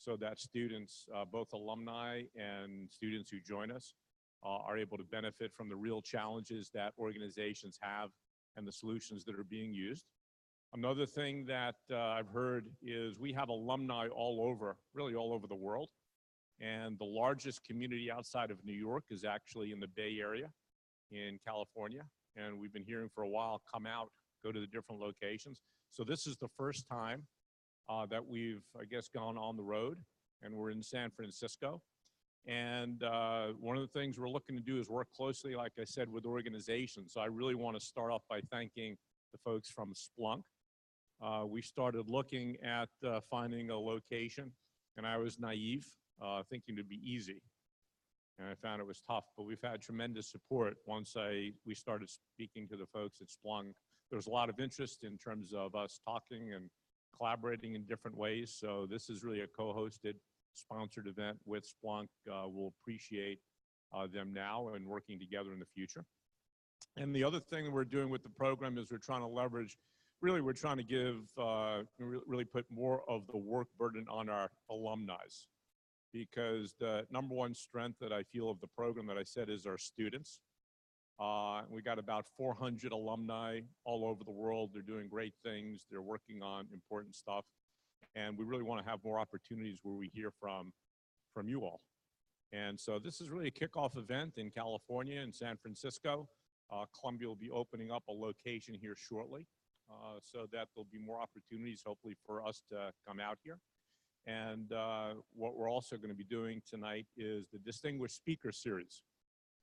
so that students, both alumni and students who join us, are able to benefit from the real challenges that organizations have and the solutions that are being used. Another thing that I've heard is we have alumni all over, really all over the world. And the largest community outside of New York is actually in the Bay Area in California. And we've been hearing for a while, come out, go to the different locations. So this is the first time that we've, I guess, gone on the road, and we're in San Francisco. And one of the things we're looking to do is work closely, like I said, with organizations. So I really want to start off by thanking the folks from Splunk. We started looking at finding a location, and I was naive, thinking it'd be easy. And I found it was tough, but we've had tremendous support once we started speaking to the folks at Splunk. There's a lot of interest in terms of us talking and collaborating in different ways. So this is really a co-hosted, sponsored event with Splunk. We'll appreciate them now and working together in the future. And the other thing we're doing with the program is we're trying to leverage, really we're trying to give, really put more of the work burden on our alumni. Because the number one strength that I feel of the program that I said is our students. We got about 400 alumni all over the world. They're doing great things. They're working on important stuff. And we really want to have more opportunities where we hear from you all. And so this is really a kickoff event in California and San Francisco. Columbia will be opening up a location here shortly so that there'll be more opportunities hopefully for us to come out here. And what we're also going to be doing tonight is the Distinguished Speaker Series,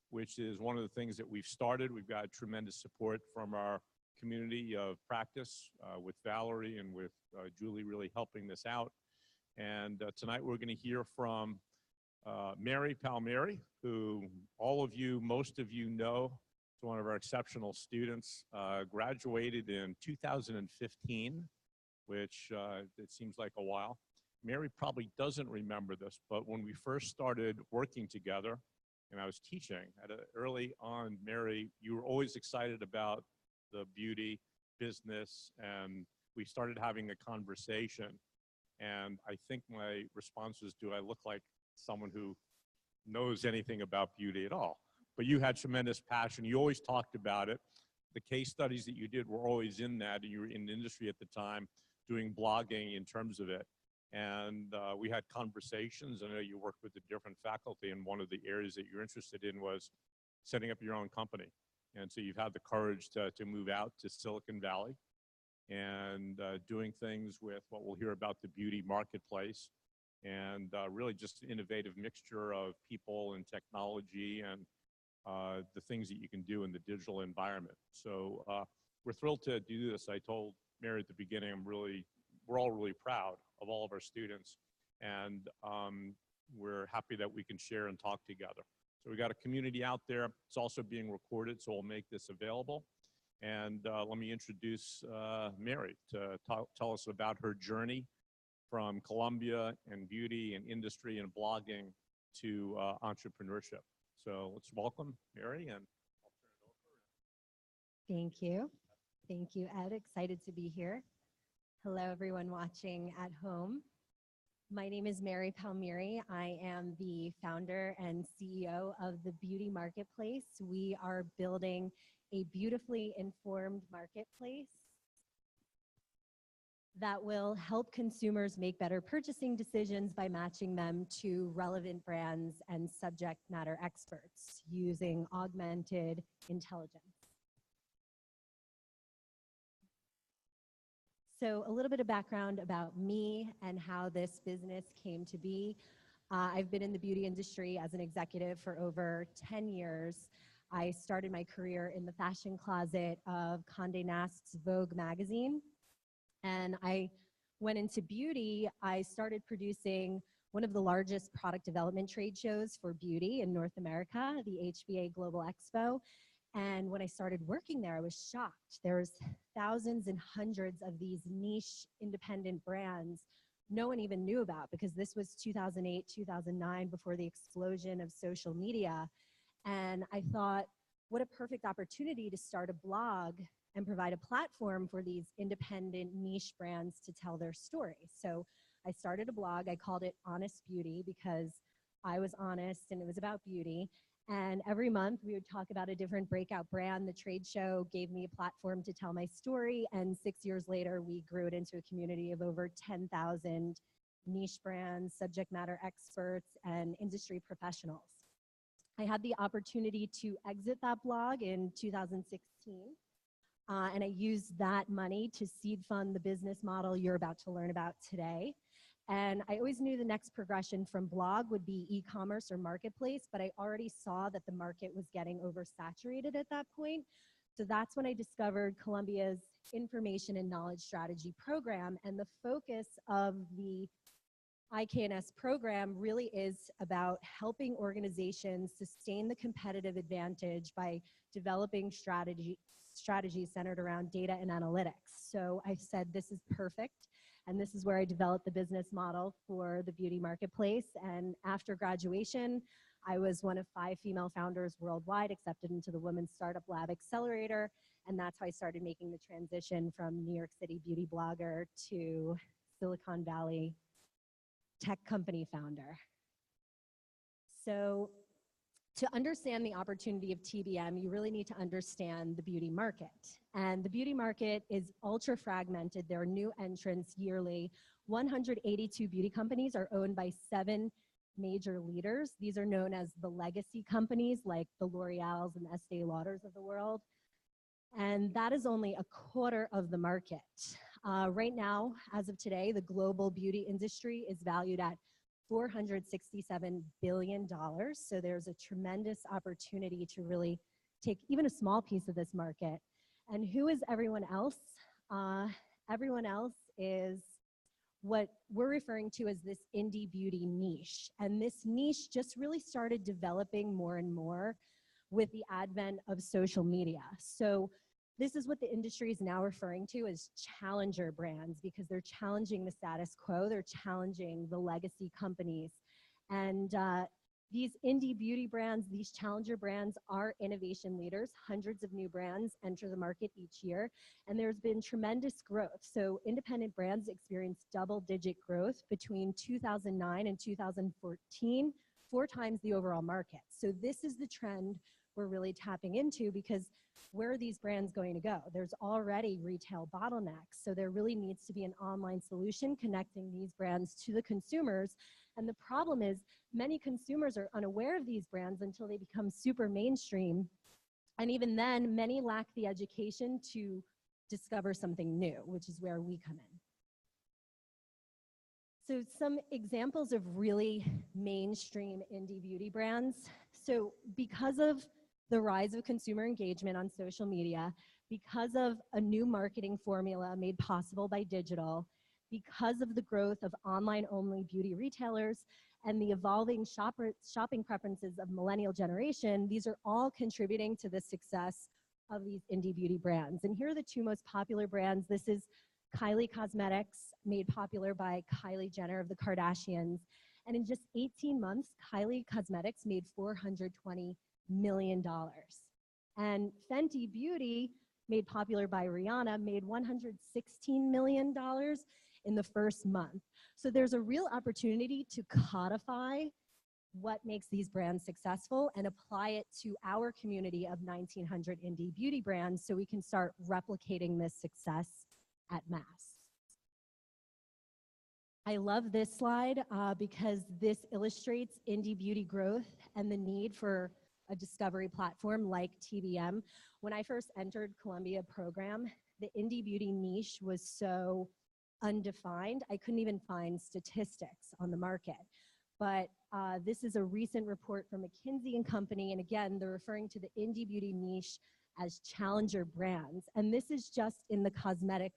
which is one of the things that we've started. We've got tremendous support from our community of practice with Valerie and with Julie really helping this out. And tonight we're going to hear from Mary Palmieri, who all of you, most of you know, is one of our exceptional students, graduated in 2015, which it seems like a while. Mary probably doesn't remember this, but when we first started working together, and I was teaching, early on, Mary, you were always excited about the beauty business, and we started having a conversation. And I think my response was, do I look like someone who knows anything about beauty at all? But you had tremendous passion. You always talked about it. The case studies that you did were always in that, and you were in the industry at the time doing blogging in terms of it. And we had conversations. I know you worked with the different faculty, and one of the areas that you're interested in was setting up your own company. And so you've had the courage to move out to Silicon Valley and doing things with what we'll hear about the beauty marketplace, and really just an innovative mixture of people and technology and the things that you can do in the digital environment. So we're thrilled to do this. I told Mary at the beginning, we're all really proud of all of our students, and we're happy that we can share and talk together. So we got a community out there. It's also being recorded, so we'll make this available. And let me introduce Mary to tell us about her journey from Columbia and beauty and industry and blogging to entrepreneurship. So let's welcome Mary, and I'll turn it over. Thank you. Thank you, Ed. Excited to be here. Hello, everyone watching at home. My name is Mary Palmieri. I am the founder and CEO of the Beauty Marketplace. We are building a beautifully informed marketplace that will help consumers make better purchasing decisions by matching them to relevant brands and subject matter experts using augmented intelligence. So a little bit of background about me and how this business came to be. I've been in the beauty industry as an executive for over 10 years. I started my career in the fashion closet of Condé Nast's Vogue magazine. And I went into beauty. I started producing one of the largest product development trade shows for beauty in North America, the HBA Global Expo. And when I started working there, I was shocked. There was thousands and hundreds of these niche independent brands no one even knew about, because this was 2008, 2009, before the explosion of social media. And I thought, what a perfect opportunity to start a blog and provide a platform for these independent niche brands to tell their story. So I started a blog. I called it Honest Beauty because I was honest and it was about beauty. And every month we would talk about a different breakout brand. The trade show gave me a platform to tell my story. And 6 years later, we grew it into a community of over 10,000 niche brands, subject matter experts, and industry professionals. I had the opportunity to exit that blog in 2016. And I used that money to seed fund the business model you're about to learn about today. And I always knew the next progression from blog would be e-commerce or marketplace, but I already saw that the market was getting oversaturated at that point. So that's when I discovered Columbia's Information and Knowledge Strategy program. And the focus of the IKNS program really is about helping organizations sustain the competitive advantage by developing strategies centered around data and analytics. So I said, this is perfect. And this is where I developed the business model for the beauty marketplace. And after graduation, I was one of 5 female founders worldwide accepted into the Women's Startup Lab Accelerator. And that's how I started making the transition from New York City beauty blogger to Silicon Valley tech company founder. So to understand the opportunity of TBM, you really need to understand the beauty market. And the beauty market is ultra fragmented. There are new entrants yearly. 182 beauty companies are owned by 7 major leaders. These are known as the legacy companies, like the L'Oreals and Estee Lauders of the world. And that is only a quarter of the market. Right now, as of today, the global beauty industry is valued at $467 billion. So there's a tremendous opportunity to really take even a small piece of this market. And who is everyone else? Everyone else is what we're referring to as this indie beauty niche. And this niche just really started developing more and more with the advent of social media. So this is what the industry is now referring to as challenger brands, because they're challenging the status quo, they're challenging the legacy companies. And these indie beauty brands, these challenger brands are innovation leaders. Hundreds of new brands enter the market each year, and there's been tremendous growth. So independent brands experienced double-digit growth between 2009 and 2014, 4 times the overall market. So this is the trend we're really tapping into, because where are these brands going to go? There's already retail bottlenecks, so there really needs to be an online solution connecting these brands to the consumers. And the problem is many consumers are unaware of these brands until they become super mainstream. And even then, many lack the education to discover something new, which is where we come in. So some examples of really mainstream indie beauty brands. So because of the rise of consumer engagement on social media, because of a new marketing formula made possible by digital, because of the growth of online-only beauty retailers, and the evolving shopping preferences of millennial generation, these are all contributing to the success of these indie beauty brands. And here are the 2 most popular brands. This is Kylie Cosmetics, made popular by Kylie Jenner of the Kardashians. And in just 18 months, Kylie Cosmetics made $420 million. And Fenty Beauty, made popular by Rihanna, made $116 million in the first month. So there's a real opportunity to codify what makes these brands successful and apply it to our community of 1,900 indie beauty brands so we can start replicating this success at mass. I love this slide because this illustrates indie beauty growth and the need for a discovery platform like TBM. When I first entered Columbia program, the indie beauty niche was so undefined, I couldn't even find statistics on the market. But this is a recent report from McKinsey & Company, and again, they're referring to the indie beauty niche as challenger brands. And this is just in the cosmetic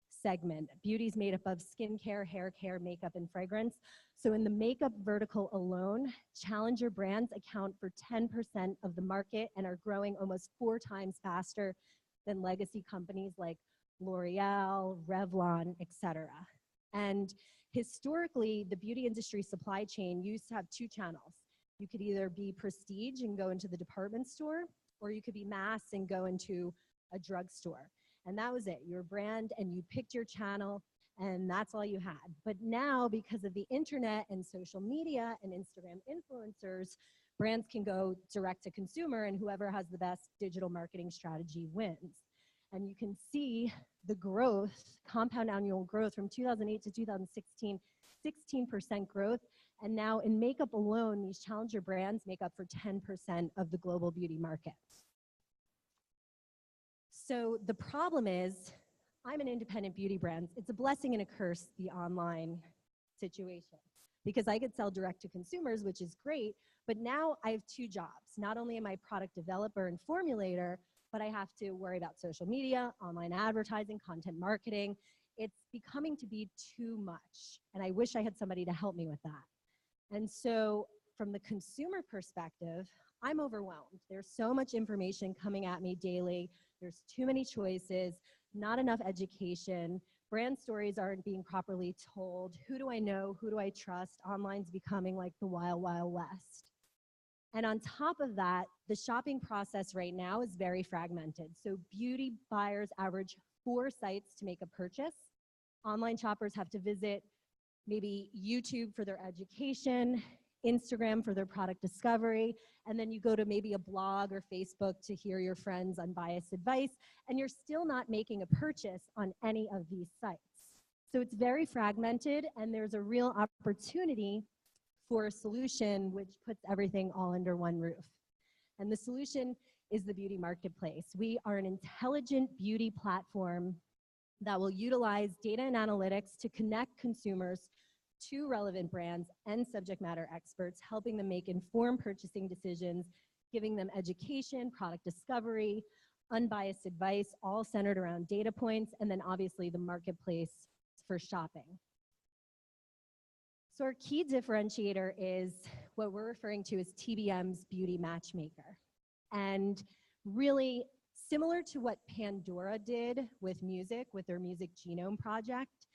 segment. Beauty is made up of skincare, hair care, makeup, and fragrance. So in the makeup vertical alone, challenger brands account for 10% of the market and are growing almost 4 times faster than legacy companies like L'Oreal, Revlon, etc. And historically, the beauty industry supply chain used to have 2 channels. You could either be prestige and go into the department store, or you could be mass and go into a drugstore. And that was it. Your brand, and you picked your channel, and that's all you had. But now, because of the internet and social media and Instagram influencers, brands can go direct to consumer, and whoever has the best digital marketing strategy wins. And you can see the growth, compound annual growth from 2008 to 2016, 16% growth. And now in makeup alone, these challenger brands make up for 10% of the global beauty market. So the problem is, I'm an independent beauty brand. It's a blessing and a curse, the online situation, because I could sell direct to consumers, which is great, but now I have two jobs. Not only am I product developer and formulator, but I have to worry about social media, online advertising, content marketing. It's becoming to be too much, and I wish I had somebody to help me with that. And so from the consumer perspective, I'm overwhelmed. There's so much information coming at me daily. There's too many choices, not enough education. Brand stories aren't being properly told. Who do I know? Who do I trust? Online's becoming like the wild, wild west. And on top of that, the shopping process right now is very fragmented. So beauty buyers average 4 sites to make a purchase. Online shoppers have to visit maybe YouTube for their education, Instagram for their product discovery, and then you go to maybe a blog or Facebook to hear your friends' unbiased advice, and you're still not making a purchase on any of these sites. So it's very fragmented, and there's a real opportunity for a solution which puts everything all under one roof. And the solution is the beauty marketplace. We are an intelligent beauty platform that will utilize data and analytics to connect consumers to relevant brands and subject matter experts, helping them make informed purchasing decisions, giving them education, product discovery, unbiased advice, all centered around data points, and then obviously the marketplace for shopping. So our key differentiator is what we're referring to as TBM's Beauty Matchmaker. And really similar to what Pandora did with music, with their Music Genome Project,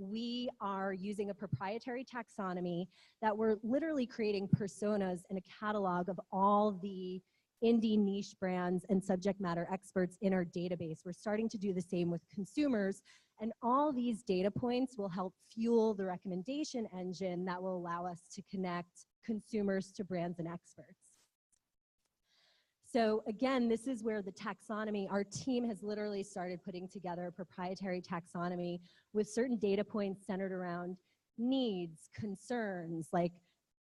we are using a proprietary taxonomy that we're literally creating personas and a catalog of all the indie niche brands and subject matter experts in our database. We're starting to do the same with consumers, and all these data points will help fuel the recommendation engine that will allow us to connect consumers to brands and experts. So again, this is where the taxonomy, our team has literally started putting together a proprietary taxonomy with certain data points centered around needs, concerns, like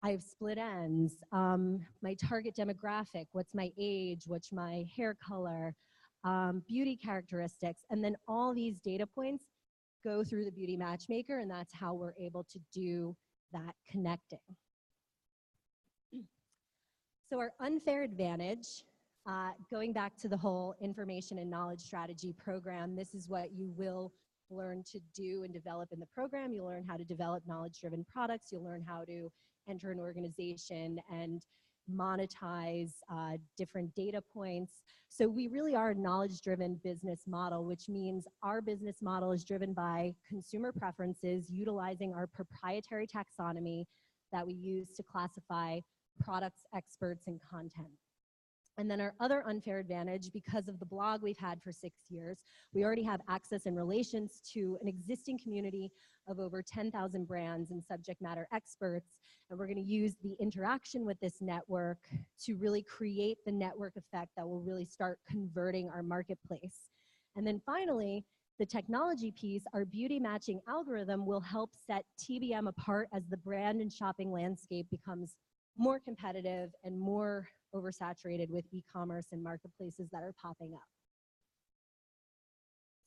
I have split ends, my target demographic, what's my age, what's my hair color, beauty characteristics, and then all these data points go through the Beauty Matchmaker, and that's how we're able to do that connecting. So our unfair advantage, going back to the whole information and knowledge strategy program, this is what you will learn to do and develop in the program. You'll learn how to develop knowledge-driven products. You'll learn how to enter an organization and monetize different data points. So we really are a knowledge-driven business model, which means our business model is driven by consumer preferences, utilizing our proprietary taxonomy that we use to classify products, experts, and content. And then our other unfair advantage, because of the blog we've had for 6 years, we already have access and relations to an existing community of over 10,000 brands and subject matter experts. And we're going to use the interaction with this network to really create the network effect that will really start converting our marketplace. And then finally, the technology piece, our beauty matching algorithm will help set TBM apart as the brand and shopping landscape becomes more competitive and more oversaturated with e-commerce and marketplaces that are popping up.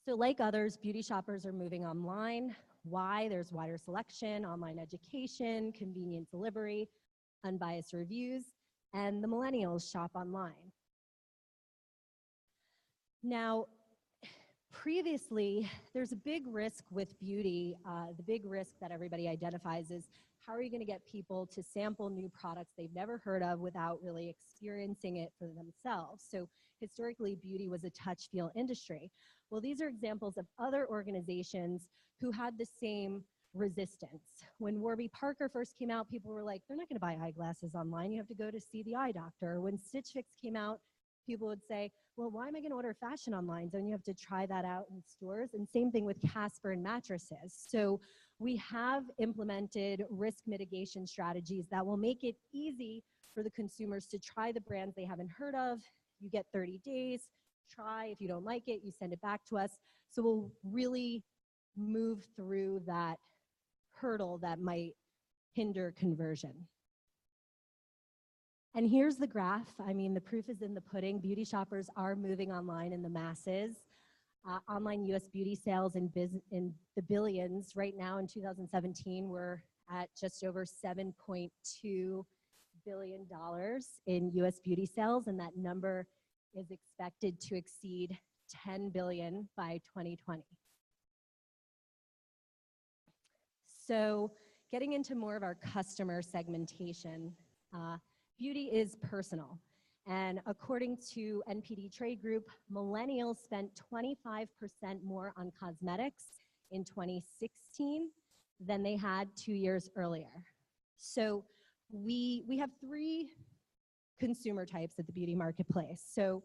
So like others, beauty shoppers are moving online. Why? There's wider selection, online education, convenient delivery, unbiased reviews, and the millennials shop online. Now, previously, there's a big risk with beauty. The big risk that everybody identifies is, how are you going to get people to sample new products they've never heard of without really experiencing it for themselves? So historically, beauty was a touch-feel industry. Well, these are examples of other organizations who had the same resistance. When Warby Parker first came out, people were like, they're not going to buy eyeglasses online. You have to go to see the eye doctor. When Stitch Fix came out, People would say, well, why am I going to order fashion online? Don't you have to try that out in stores? And same thing with Casper and mattresses. So we have implemented risk mitigation strategies that will make it easy for the consumers to try the brands they haven't heard of. You get 30 days, try. If you don't like it, you send it back to us. So we'll really move through that hurdle that might hinder conversion. And here's the graph. I mean, the proof is in the pudding. Beauty shoppers are moving online in the masses. Online US beauty sales in the billions. Right now in 2017, we're at just over $7.2 billion in US beauty sales, and that number is expected to exceed 10 billion by 2020. So getting into more of our customer segmentation, beauty is personal. And according to NPD Trade Group, millennials spent 25% more on cosmetics in 2016 than they had 2 years earlier. So we have three consumer types at the beauty marketplace. So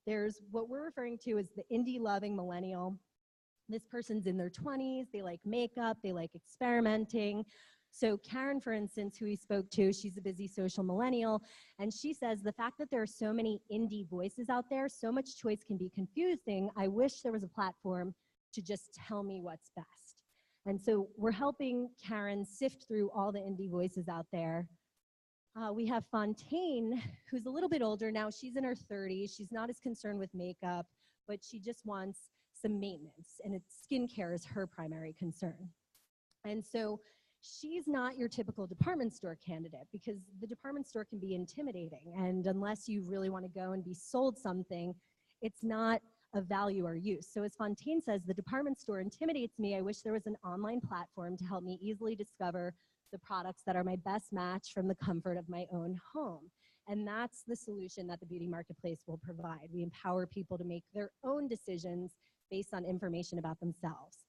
there's what we're referring to as the indie-loving millennial. This person's in their 20s, they like makeup, they like experimenting. So Karen, for instance, who we spoke to, she's a busy social millennial, and she says the fact that there are so many indie voices out there, so much choice can be confusing. I wish there was a platform to just tell me what's best. And so we're helping Karen sift through all the indie voices out there. We have Fontaine, who's a little bit older now. She's in her 30s. She's not as concerned with makeup, but she just wants some maintenance, and skincare is her primary concern. And so she's not your typical department store candidate because the department store can be intimidating, and unless you really want to go and be sold something, it's not of value or use. So as Fontaine says, the department store intimidates me. I wish there was an online platform to help me easily discover the products that are my best match from the comfort of my own home. And that's the solution that the beauty marketplace will provide. We empower people to make their own decisions based on information about themselves.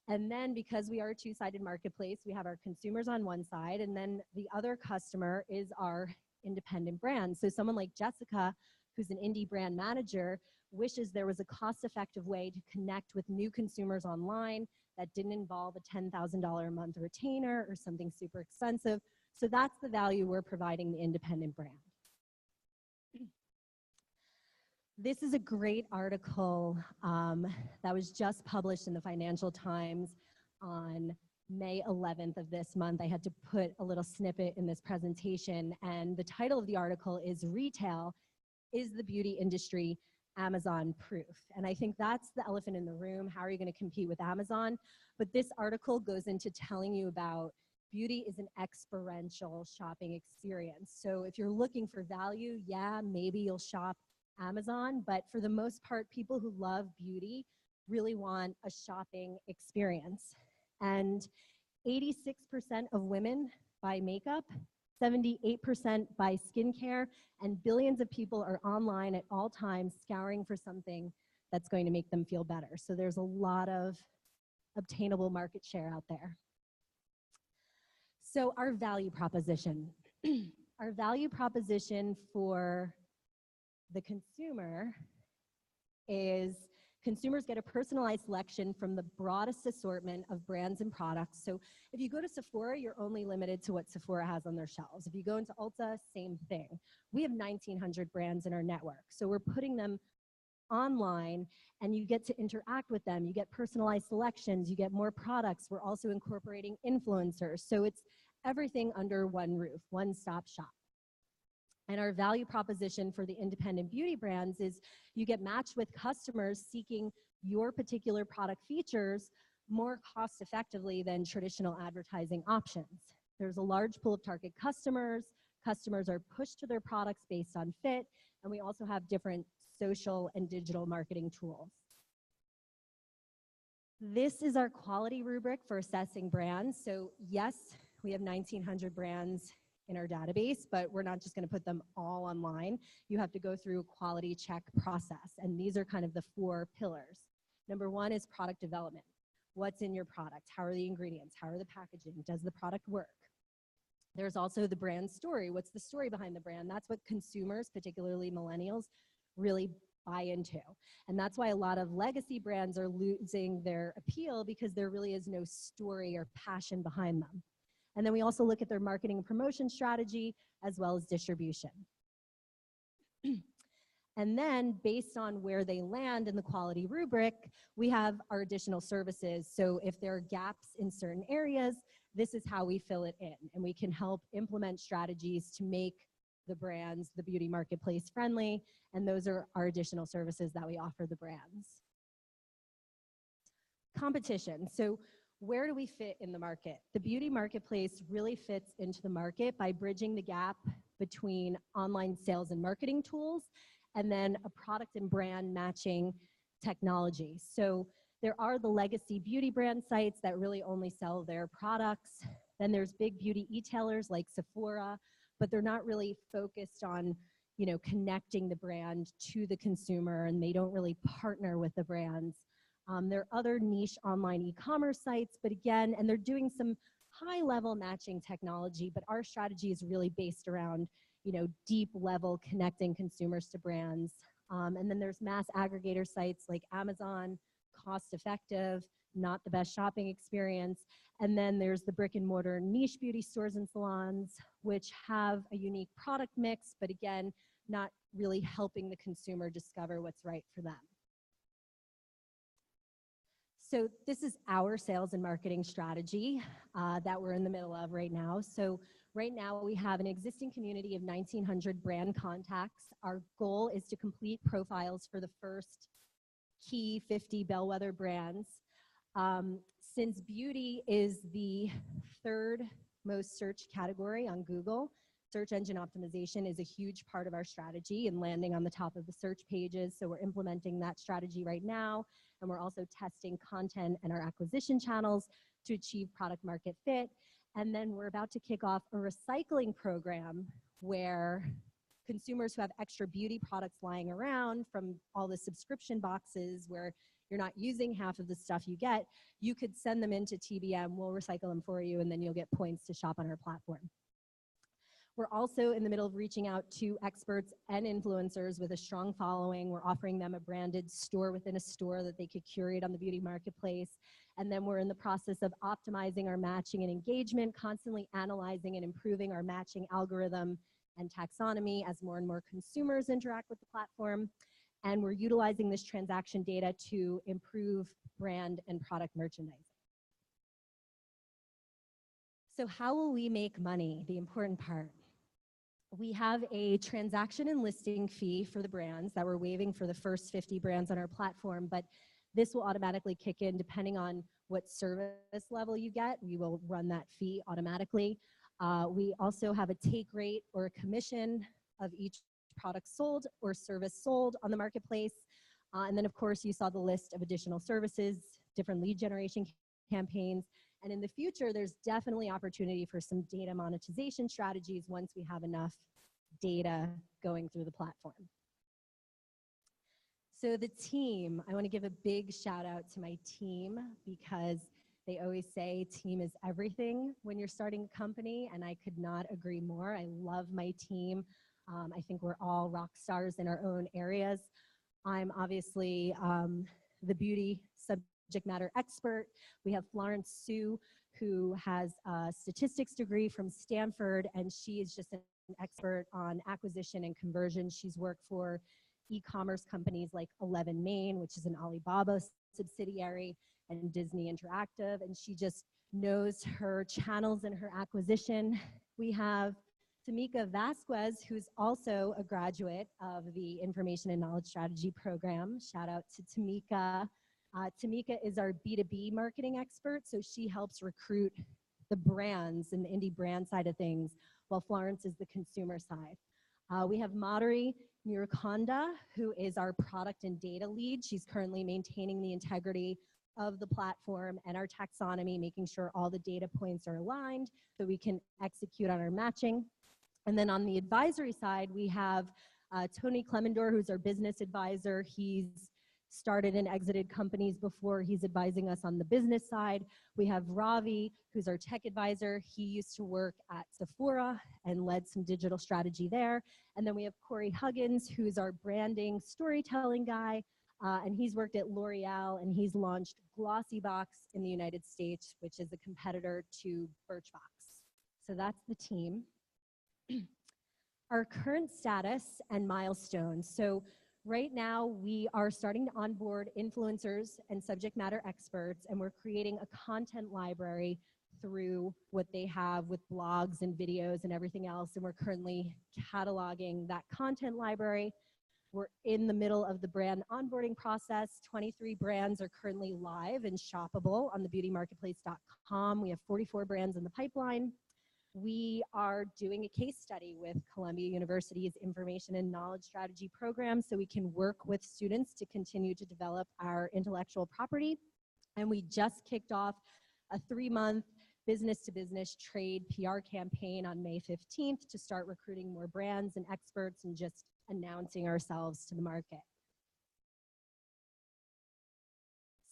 And then because we are a two-sided marketplace, we have our consumers on one side, and then the other customer is our independent brand. So someone like Jessica, who's an indie brand manager, wishes there was a cost-effective way to connect with new consumers online that didn't involve a $10,000 a month retainer or something super expensive. So that's the value we're providing the independent brand. This is a great article that was just published in the Financial Times on May 11th of this month. I had to put a little snippet in this presentation, and the title of the article is "Retail is the Beauty Industry Amazon Proof?" And I think that's the elephant in the room. How are you going to compete with Amazon? But this article goes into telling you about beauty is an experiential shopping experience. So if you're looking for value, yeah, maybe you'll shop Amazon, but for the most part, people who love beauty really want a shopping experience. And 86% of women buy makeup, 78% buy skincare, and billions of people are online at all times scouring for something that's going to make them feel better. So there's a lot of obtainable market share out there. So our value proposition. Our value proposition for the consumer is consumers get a personalized selection from the broadest assortment of brands and products. So if you go to Sephora, you're only limited to what Sephora has on their shelves. If you go into Ulta, same thing. We have 1,900 brands in our network. So we're putting them online, and you get to interact with them. You get personalized selections. You get more products. We're also incorporating influencers. So it's everything under one roof, one-stop shop. And our value proposition for the independent beauty brands is you get matched with customers seeking your particular product features more cost effectively than traditional advertising options. There's a large pool of target customers. Customers are pushed to their products based on fit, and we also have different social and digital marketing tools. This is our quality rubric for assessing brands. So yes, we have 1,900 brands in our database, but we're not just going to put them all online. You have to go through a quality check process, and these are kind of the 4 pillars. Number 1 is product development. What's in your product? How are the ingredients? How are the packaging? Does the product work? There's also the brand story. What's the story behind the brand? That's what consumers, particularly millennials, really buy into. And that's why a lot of legacy brands are losing their appeal, because there really is no story or passion behind them. And then we also look at their marketing and promotion strategy as well as distribution. And then based on where they land in the quality rubric, we have our additional services. So if there are gaps in certain areas, this is how we fill it in. And we can help implement strategies to make the brands, the beauty marketplace friendly. And those are our additional services that we offer the brands. Competition. So where do we fit in the market? The beauty marketplace really fits into the market by bridging the gap between online sales and marketing tools and then a product and brand matching technology. So there are the legacy beauty brand sites that really only sell their products. Then there's big beauty e-tailers like Sephora, but they're not really focused on, you know, connecting the brand to the consumer, and they don't really partner with the brands. There are other niche online e-commerce sites, but again, and they're doing some high-level matching technology, but our strategy is really based around, you know, deep level connecting consumers to brands. And then there's mass aggregator sites like Amazon, cost effective, not the best shopping experience. And then there's the brick and mortar niche beauty stores and salons, which have a unique product mix, but again, not really helping the consumer discover what's right for them. So this is our sales and marketing strategy that we're in the middle of right now. So right now we have an existing community of 1,900 brand contacts. Our goal is to complete profiles for the first key 50 bellwether brands. Since beauty is the third most searched category on Google, search engine optimization is a huge part of our strategy and landing on the top of the search pages. So we're implementing that strategy right now. And we're also testing content and our acquisition channels to achieve product market fit. And then we're about to kick off a recycling program where consumers who have extra beauty products lying around from all the subscription boxes where you're not using half of the stuff you get, you could send them into TBM, we'll recycle them for you, and then you'll get points to shop on our platform. We're also in the middle of reaching out to experts and influencers with a strong following. We're offering them a branded store within a store that they could curate on the beauty marketplace. And then we're in the process of optimizing our matching and engagement, constantly analyzing and improving our matching algorithm and taxonomy as more and more consumers interact with the platform. And we're utilizing this transaction data to improve brand and product merchandising. So how will we make money? The important part. We have a transaction and listing fee for the brands that we're waiving for the first 50 brands on our platform, but this will automatically kick in depending on what service level you get. We will run that fee automatically. We also have a take rate or a commission of each product sold or service sold on the marketplace. And then of course you saw the list of additional services, different lead generation campaigns. And in the future, there's definitely opportunity for some data monetization strategies once we have enough data going through the platform. So the team, I want to give a big shout out to my team because they always say team is everything when you're starting a company, and I could not agree more. I love my team. I think we're all rock stars in our own areas. I'm obviously the beauty subject matter expert. We have Florence Sue, who has a statistics degree from Stanford, and she is just an expert on acquisition and conversion. She's worked for e-commerce companies like 11 Main, which is an Alibaba subsidiary, and Disney Interactive, and she just knows her channels and her acquisition. We have Tamika Vasquez, who's also a graduate of the Information and Knowledge Strategy program. Shout out to Tamika. Tamika is our B2B marketing expert, so she helps recruit the brands and the indie brand side of things, while Florence is the consumer side. We have Madhuri Murakonda, who is our product and data lead. She's currently maintaining the integrity of the platform and our taxonomy, making sure all the data points are aligned so we can execute on our matching. And then on the advisory side, we have Tony Clemendor, who's our business advisor. He's started and exited companies before. He's advising us on the business side. We have Ravi, who's our tech advisor. He used to work at Sephora and led some digital strategy there. And then we have Corey Huggins, who's our branding storytelling guy. And he's worked at L'Oreal, and he's launched Glossybox in the United States, which is a competitor to Birchbox. So that's the team. Our current status and milestones. So right now, we are starting to onboard influencers and subject matter experts, and we're creating a content library through what they have with blogs and videos and everything else, and we're currently cataloging that content library. We're in the middle of the brand onboarding process. 23 brands are currently live and shoppable on thebeautymarketplace.com. We have 44 brands in the pipeline. We are doing a case study with Columbia University's Information and Knowledge Strategy program so we can work with students to continue to develop our intellectual property. And we just kicked off a 3-month business-to-business trade PR campaign on May 15th to start recruiting more brands and experts and just announcing ourselves to the market.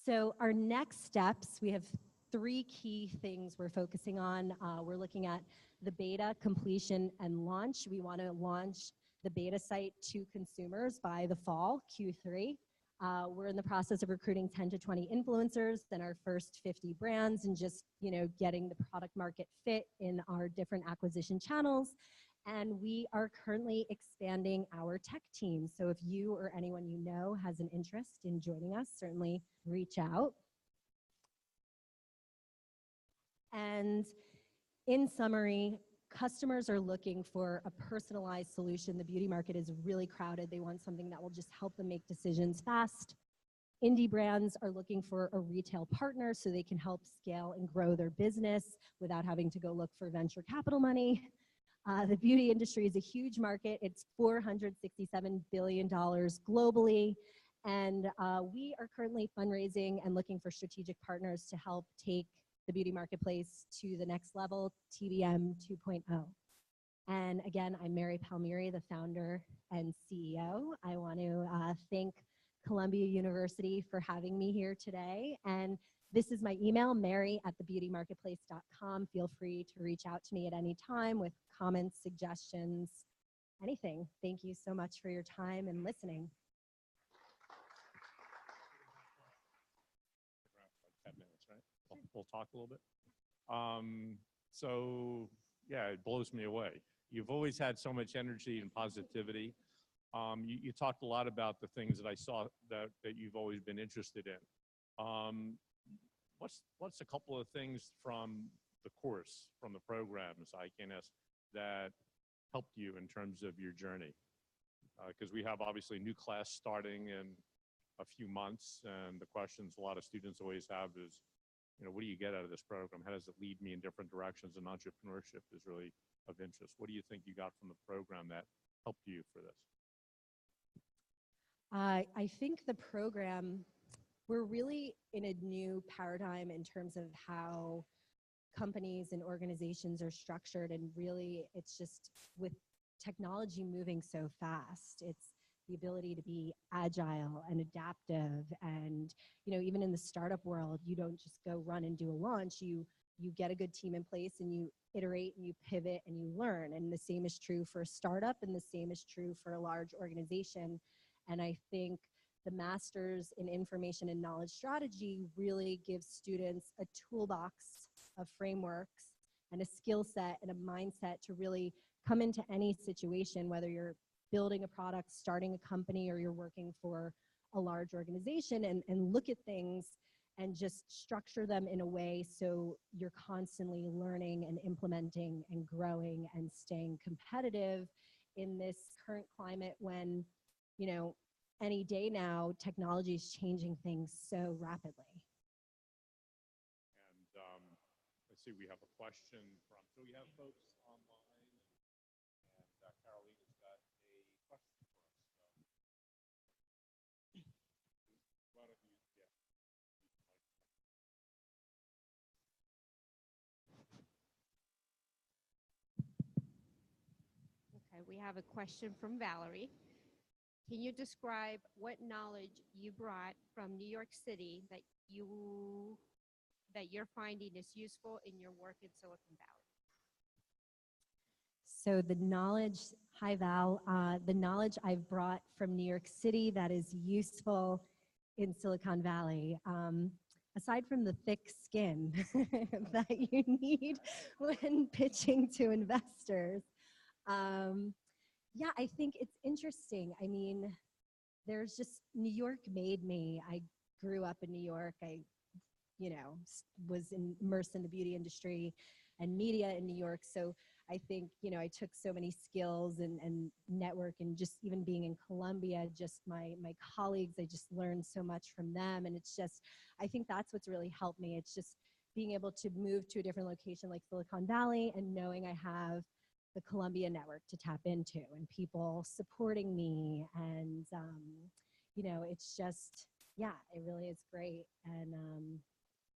So our next steps, we have 3 key things we're focusing on. We're looking at the beta completion and launch. We want to launch the beta site to consumers by the fall, Q3. We're in the process of recruiting 10 to 20 influencers, then our first 50 brands, and just, getting the product market fit in our different acquisition channels. And we are currently expanding our tech team. So if you or anyone you know has an interest in joining us, certainly reach out. And in summary, customers are looking for a personalized solution. The beauty market is really crowded. They want something that will just help them make decisions fast. Indie brands are looking for a retail partner so they can help scale and grow their business without having to go look for venture capital money. The beauty industry is a huge market. It's $467 billion globally. And we are currently fundraising and looking for strategic partners to help take the beauty marketplace to the next level, TBM 2.0. And again, I'm Mary Palmieri, the founder and CEO. I want to thank Columbia University for having me here today. And this is my email, mary@thebeautymarketplace.com. Feel free to reach out to me at any time with comments, suggestions, anything. Thank you so much for your time and listening. 10 minutes, right? We'll talk a little bit. So yeah, it blows me away. You've always had so much energy and positivity. You talked a lot about the things that I saw that you've always been interested in. What's a couple of things from the course, from the programs, IKNS, that helped you in terms of your journey? Because we have obviously a new class starting in a few months, and the questions a lot of students always have is, what do you get out of this program? How does it lead me in different directions? And entrepreneurship is really of interest. What do you think you got from the program that helped you for this? I think the program, we're really in a new paradigm in terms of how companies and organizations are structured, and really it's just with technology moving so fast, it's the ability to be agile and adaptive. And even in the startup world, you don't just go run and do a launch. You get a good team in place and you iterate and you pivot and you learn. And the same is true for a startup, and the same is true for a large organization. And I think the Masters in Information and Knowledge Strategy really gives students a toolbox of frameworks and a skill set and a mindset to really come into any situation, whether you're building a product, starting a company, or you're working for a large organization, and look at things and just structure them in a way so you're constantly learning and implementing and growing and staying competitive in this current climate when, any day now, technology is changing things so rapidly. And let's see, we have a question from, so we have folks online, and Carolina's got a question for us. Why don't you, Okay, we have a question from Valerie. Can you describe what knowledge you brought from New York City that you're finding is useful in your work in Silicon Valley? So the knowledge, hi Val, the knowledge I've brought from New York City that is useful in Silicon Valley, aside from the thick skin that you need when pitching to investors, yeah, I think it's interesting. I mean, there's just, New York made me. I grew up in New York. I, was immersed in the beauty industry and media in New York. So I think, I took so many skills and network, and just even being in Columbia, just my colleagues, I just learned so much from them. And it's just, I think that's what's really helped me. It's just being able to move to a different location like Silicon Valley and knowing I have the Columbia network to tap into and people supporting me. And, it's just, yeah, it really is great. And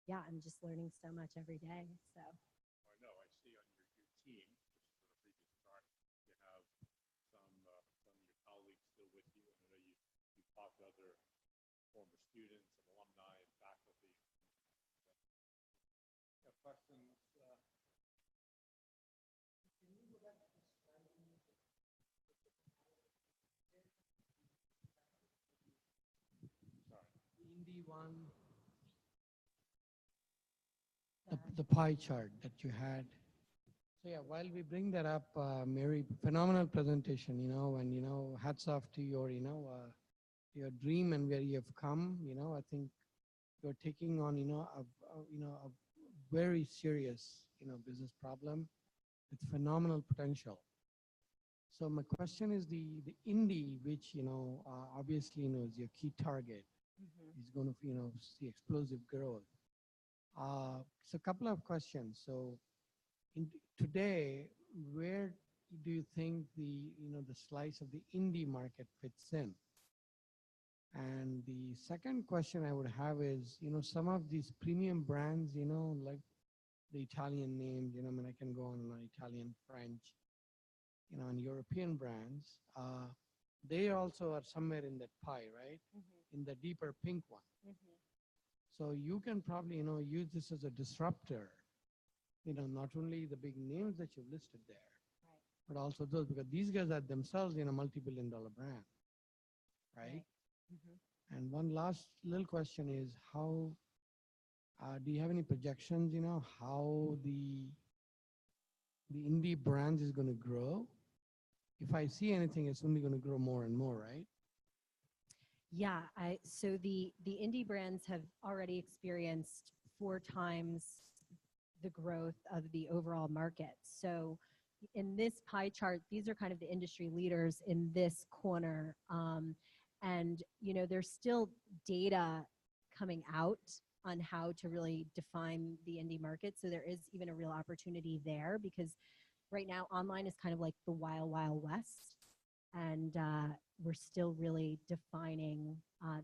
yeah, I'm just learning so much every day. So. I know, I see on your team, just for the previous chart, you have some of your colleagues still with you. And I know you've talked to other former students and alumni and faculty. Have questions? Indie one, the pie chart that you had. So yeah, while we bring that up, Mary, phenomenal presentation, and hats off to your, your dream and where you have come. I think you're taking on, a very serious, business problem with phenomenal potential. So my question is the indie, which, obviously, is your key target. Mm-hmm. Is going to, see explosive growth. So a couple of questions. So today, where do you think the slice of the indie market fits in? And the second question I would have is, some of these premium brands, like the Italian names, I mean, I can go on Italian, French, and European brands, they also are somewhere in that pie, right? Mm-hmm. In the deeper pink one. Mm-hmm. So you can probably, use this as a disruptor, not only the big names that you've listed there, Right. but also those, because these guys are themselves in a multi-billion-dollar brand, right? Mm-hmm. And one last little question is how, do you have any projections, how the indie brands is going to grow? If I see anything, it's only going to grow more and more, right? Yeah, so the indie brands have already experienced 4 times the growth of the overall market. So in this pie chart, these are kind of the industry leaders in this corner. And, there's still data coming out on how to really define the indie market. So there is even a real opportunity there, because right now online is kind of like the wild, wild west. And we're still really defining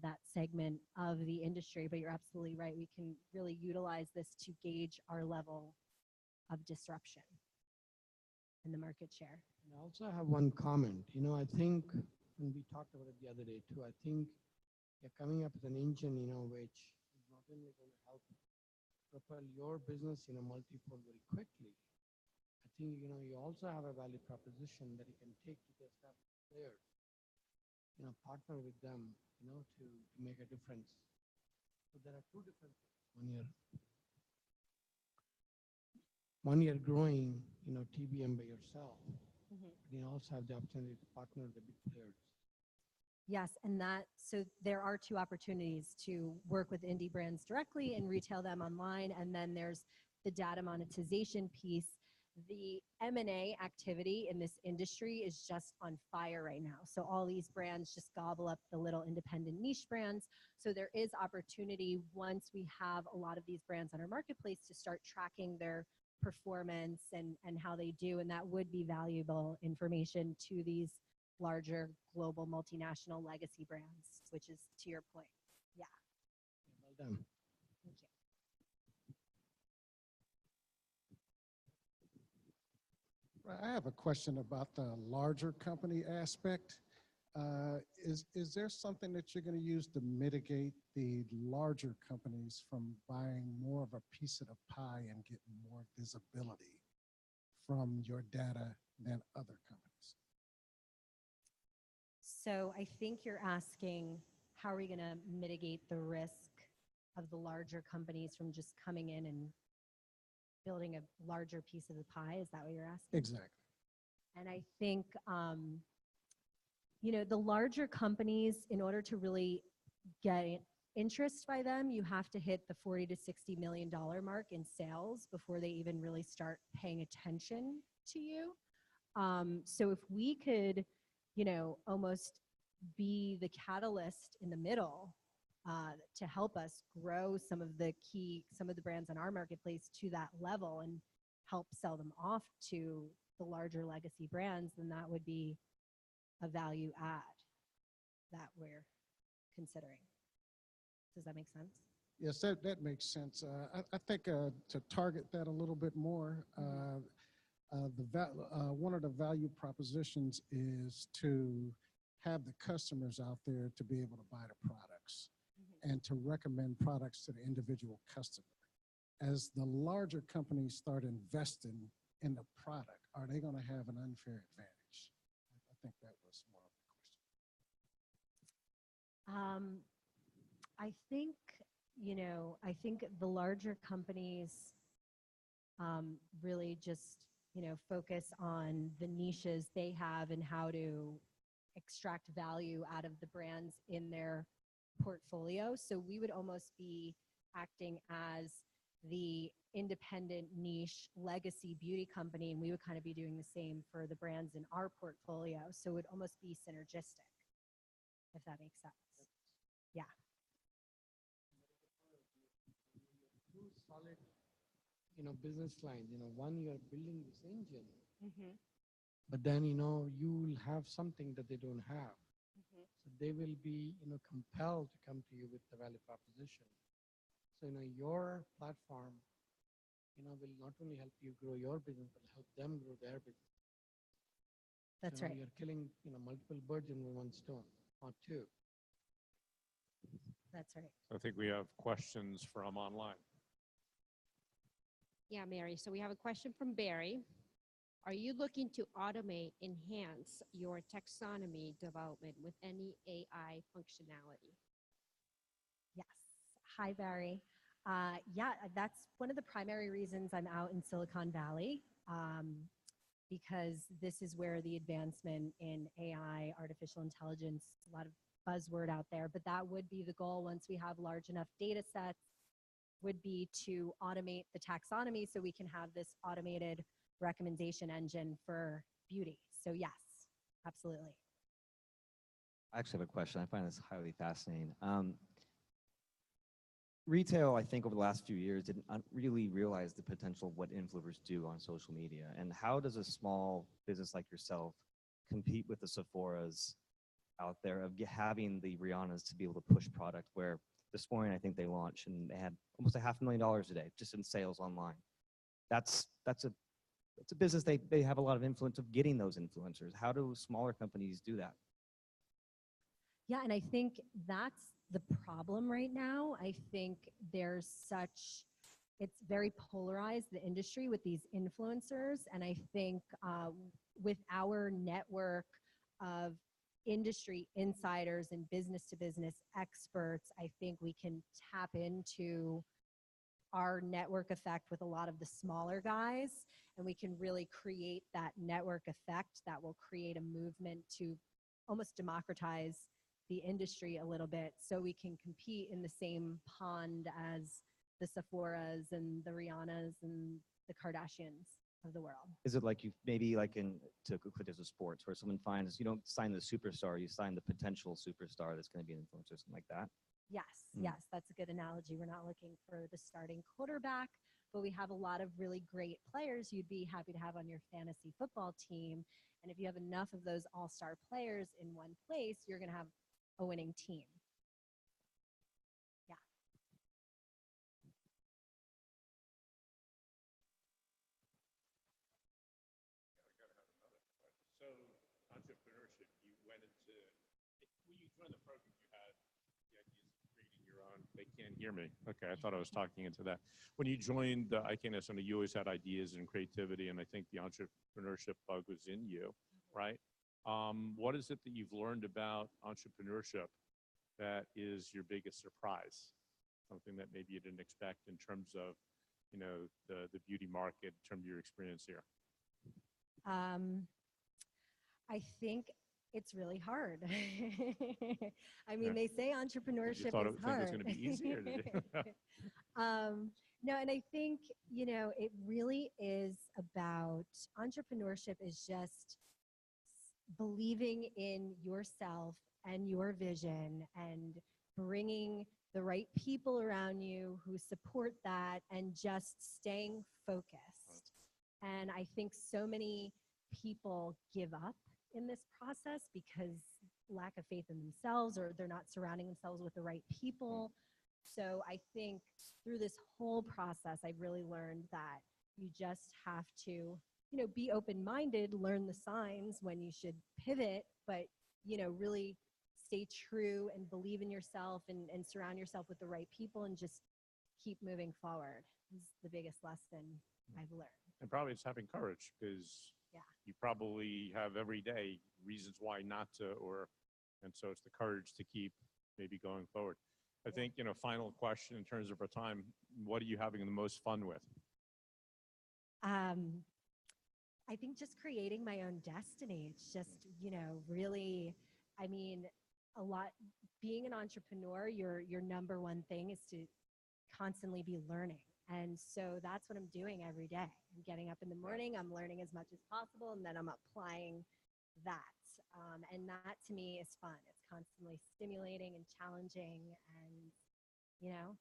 that segment of the industry. But you're absolutely right. We can really utilize this to gauge our level of disruption in the market share. And I also have one comment. I think, and we talked about it the other day too, I think you're coming up with an engine, which is not only going to help propel your business, multifold very quickly. I think, you also have a value proposition that you can take to the established players, partner with them, to make a difference. So there are 2 different things. One year growing, TBM by yourself. Mm-hmm. You also have the opportunity to partner with the big players. Yes, and so there are 2 opportunities to work with indie brands directly and retail them online. And then there's the data monetization piece. The M&A activity in this industry is just on fire right now. So all these brands just gobble up the little independent niche brands. So there is opportunity once we have a lot of these brands on our marketplace to start tracking their performance and how they do. And that would be valuable information to these larger global multinational legacy brands, which is to your point. Yeah. Well done. Thank you. I have a question about the larger company aspect. is there something that you're going to use to mitigate the larger companies from buying more of a piece of the pie and getting more visibility from your data than other companies? So I think you're asking, how are we going to mitigate the risk of the larger companies from just coming in and building a larger piece of the pie? Is that what you're asking? Exactly. And I think, you know, the larger companies, in order to really get interest by them, you have to hit the $40 to $60 million mark in sales before they even really start paying attention to you. So if we could, you know, almost be the catalyst in the middle to help us grow some of the brands in our marketplace to that level and help sell them off to the larger legacy brands, then that would be a value add that we're considering. Does that make sense? Yes, that makes sense. I think to target that a little bit more, one of the value propositions is to have the customers out there to be able to buy the products and to recommend products to the individual customer. As the larger companies start investing in the product, are they going to have an unfair advantage? I think that was more of the question. I think, you know, I think the larger companies really just, you know, focus on the niches they have and how to extract value out of the brands in their portfolio. So we would almost be acting as the independent niche legacy beauty company, and we would kind of be doing the same for the brands in our portfolio. So it would almost be synergistic, if that makes sense. Yeah. Two solid, you know, business lines. You know, one, you're building this engine, but then, you know, you'll have something that they don't have. So they will be, you know, compelled to come to you with the value proposition. So, you know, your platform, you know, will not only help you grow your business, but help them grow their business. That's So, right. you're killing, you know, multiple birds in one stone, or two. That's right. I think we have questions from online. Yeah, Mary. So we have a question from Barry. Are you looking to automate, enhance your taxonomy development with any AI functionality? Yes. Hi, Barry. Yeah, that's one of the primary reasons I'm out in Silicon Valley, because this is where the advancement in AI, artificial intelligence, a lot of buzzword out there, but that would be the goal once we have large enough data sets, would be to automate the taxonomy so we can have this automated recommendation engine for beauty. So yes, absolutely. I actually have a question. I find this highly fascinating. Retail, I think, over the last few years didn't really realize the potential of what influencers do on social media. And how does a small business like yourself compete with the Sephoras out there of having the Rihannas to be able to push product, where this morning I think they launched and they had almost $500,000 a day just in sales online. That's a business they have a lot of influence of getting those influencers. How do smaller companies do that? Yeah, and I think that's the problem right now. I think there's it's very polarized, the industry, with these influencers. And I think with our network of industry insiders and business-to-business experts, I think we can tap into our network effect with a lot of the smaller guys, and we can really create that network effect that will create a movement to almost democratize the industry a little bit so we can compete in the same pond as the Sephoras and the Rihannas and the Kardashians of the world. Is it like you maybe like to put this as sports, where someone finds, you don't sign the superstar, you sign the potential superstar that's going to be an influencer, something like that? Yes, yes, that's a good analogy. We're not looking for the starting quarterback, but we have a lot of really great players you'd be happy to have on your fantasy football team. And if you have enough of those all-star players in one place, you're going to have a winning team. Yeah. So entrepreneurship, you went into During the program, you had the ideas of creating your own. They can't hear me. Okay, I thought I was talking into that. When you joined IKNS, I know you always had ideas and creativity, and I think the entrepreneurship bug was in you, right? What is it that you've learned about entrepreneurship that is your biggest surprise? Something that maybe you didn't expect in terms of, you know, the beauty market, in terms of your experience here? I think it's really hard. I mean, Yeah. they say Did you entrepreneurship thought is think it hard. was going to be easier? Did you? No, and I think, you know, it really is about entrepreneurship is just believing in yourself and your vision and bringing the right people around you who support that and just staying focused. And I think so many people give up in this process because lack of faith in themselves, or they're not surrounding themselves with the right people. So I think through this whole process, I've really learned that you just have to, you know, be open-minded, learn the signs when you should pivot, but, you know, really stay true and believe in yourself and surround yourself with the right people and just keep moving forward is the biggest lesson I've learned. And probably it's having courage, because Yeah. you probably have every day reasons why not to, and so it's the courage to keep maybe going forward. I think, you know, final question in terms of our time, what are you having the most fun with? I think just creating my own destiny. It's just, you know, really, I mean, being an entrepreneur, your number one thing is to constantly be learning. And so that's what I'm doing every day. I'm getting up in the morning, I'm learning as much as possible, and then I'm applying that. And that to me is fun. It's constantly stimulating and challenging. And, you know,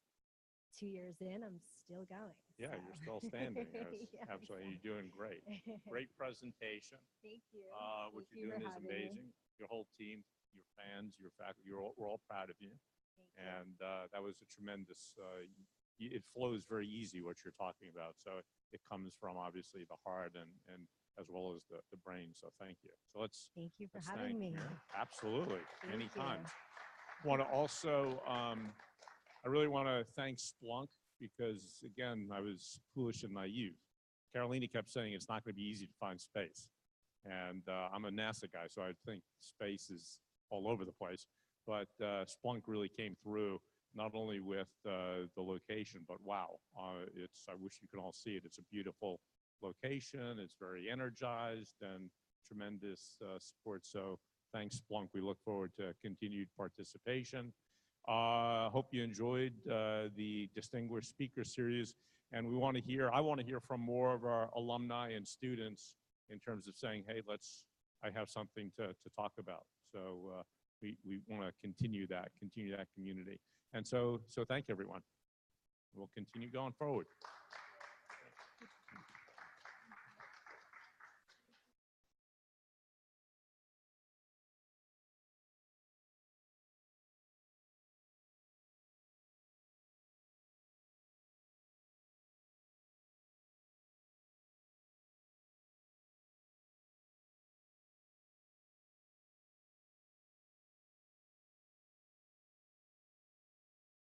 2 years in, I'm still going. Yeah, so. you're still standing. Yes, Yeah, absolutely. You're doing great. Great presentation. Thank you. What Thank you're you for doing is having me. amazing. Your whole team, your fans, your faculty, we're all proud of you. Thank you. And that was a tremendous, it flows very easy what you're talking about. So it comes from obviously the heart and as well as the brain. So thank you. So Thank you for let's having thank me. Mary. Absolutely. Thank Anytime. you. Want to also, I really want to thank Splunk, because again, I was foolish and naive. Carolina kept saying it's not going to be easy to find space. And I'm a NASA guy, so I think space is all over the place. But Splunk really came through, not only with the location, but wow, I wish you could all see it. It's a beautiful location. It's very energized and tremendous support. So thanks, Splunk. We look forward to continued participation. Hope you enjoyed the Distinguished Speaker Series. And I want to hear from more of our alumni and students in terms of saying, hey, I have something to talk about. So we want to continue that community. And so thank everyone. We'll continue going forward.